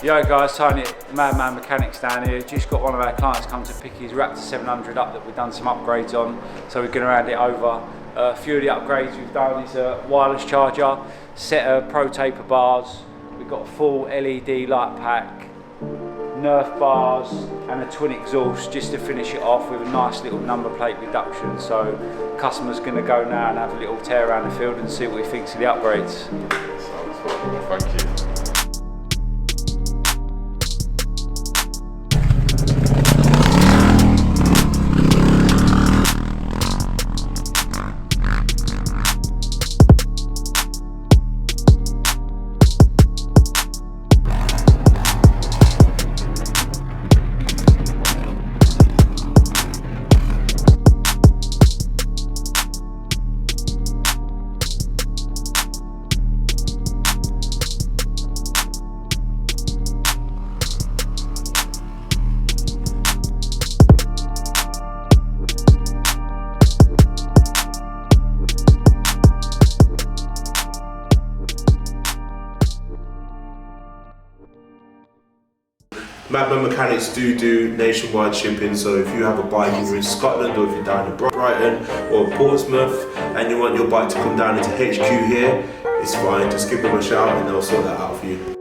Yo guys, Tony at Madman Mechanics down here. Just got one of our clients come to pick his Raptor 700 up that we've done some upgrades on. So we're going to hand it over. A few of the upgrades we've done is a wireless charger, set of Pro Taper bars, we've got a full LED light pack, Nerf bars and a twin exhaust just to finish it off with a nice little number plate reduction. So customer's going to go now and have a little tear around the field and see what he thinks of the upgrades. Sounds well, thank you. Madman Mechanics do nationwide shipping, so if you have a bike either in Scotland or if you're down in Brighton or Portsmouth and you want your bike to come down into HQ here, it's fine, just give them a shout and they'll sort that out for you.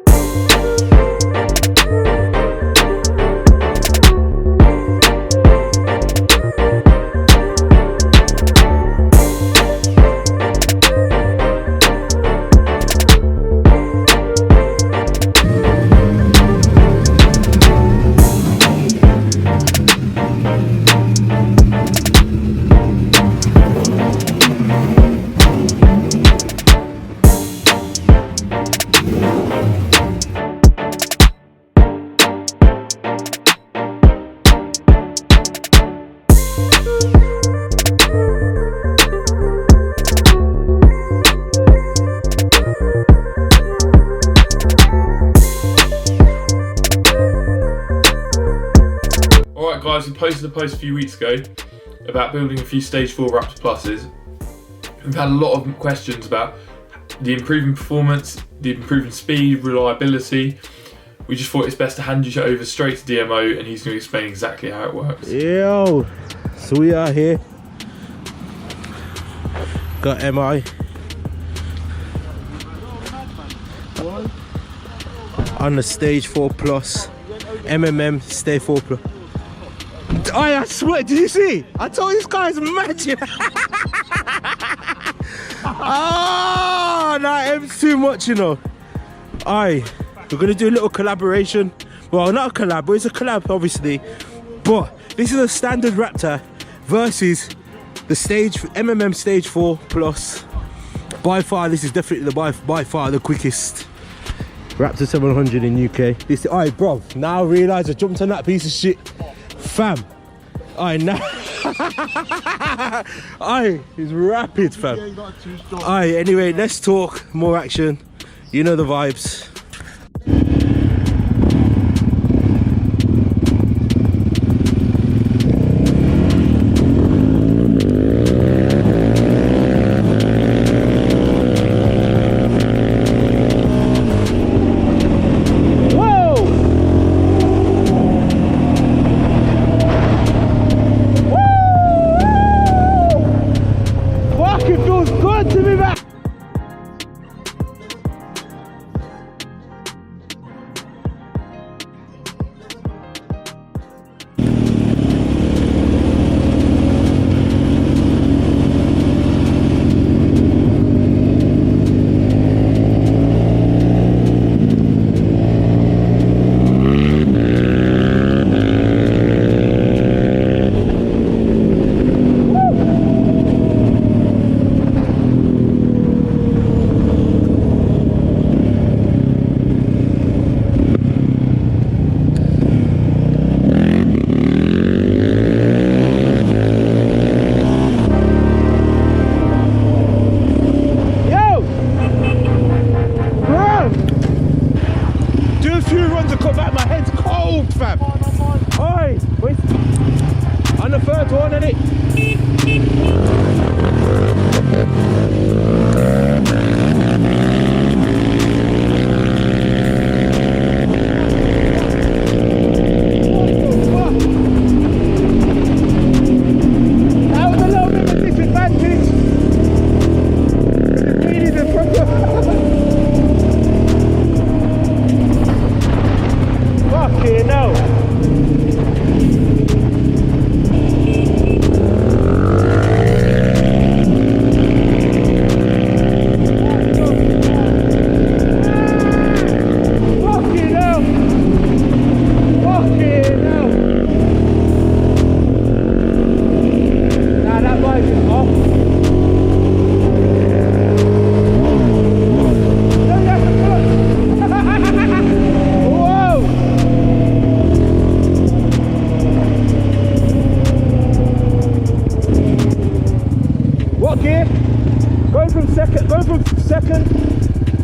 Alright guys, we posted a post a few weeks ago about building a few Stage 4 Raptor Pluses. We've had a lot of questions about the improving performance, the improving speed, reliability. We just thought it's best to hand you over straight to DMO and he's going to explain exactly how it works. Yo, so we are here. Got MI on the Stage 4 Plus, MMM Stage 4 Plus. I swear, did you see? I told this guy's magic. Oh, that M's too much, you know. We're gonna do a little collaboration. Well, not a collab, but it's a collab, obviously. But this is a standard Raptor versus the MMM Stage 4 Plus. By far, this is definitely by far the quickest Raptor 700 in UK. This, alright, bro. Now I realise I jumped on that piece of shit. Fam, now, it's rapid, fam. Anyway, let's talk more action. You know the vibes. look up back, my head's cold, fam. Oi, wait. On the third one, innit? That was a little bit of a disadvantage. The speed is in front of fucking hell.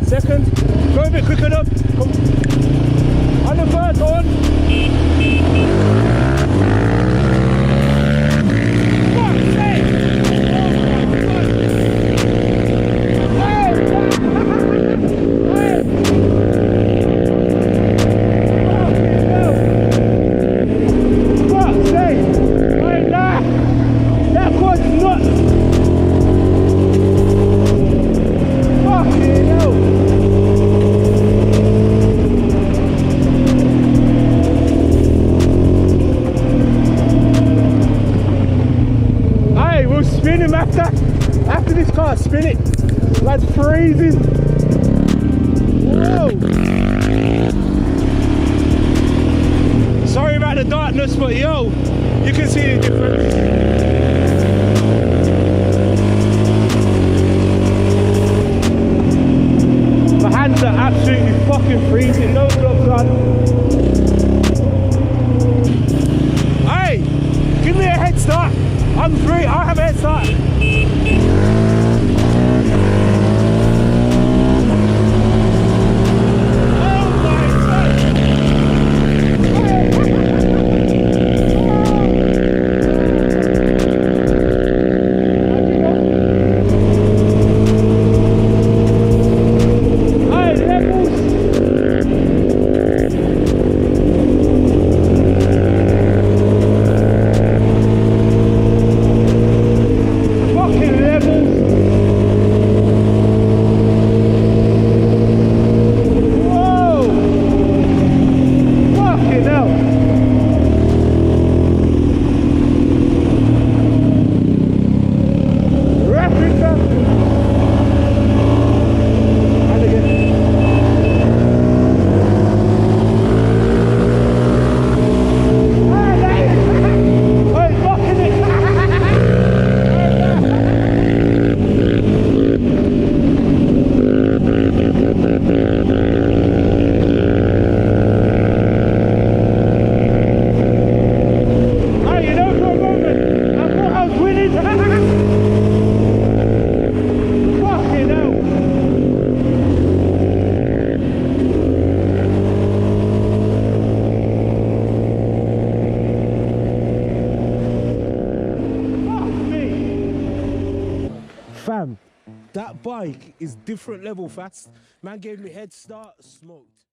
Second, go a bit quicker up. Come. On the first one. Fuck's sake! Fuck's sake! Right now, that was nuts. Fucking hell. Spin him after this car, spin it. That's freezing. Whoa. Sorry about the darkness, but yo, you can see the difference. My hands are absolutely fucking freezing. No gloves on. Hey, give me a head start. I'm free, I have a head start. Oh my God. Hey, levels. Fam, that bike is different level fast. Man gave me head start, smoked.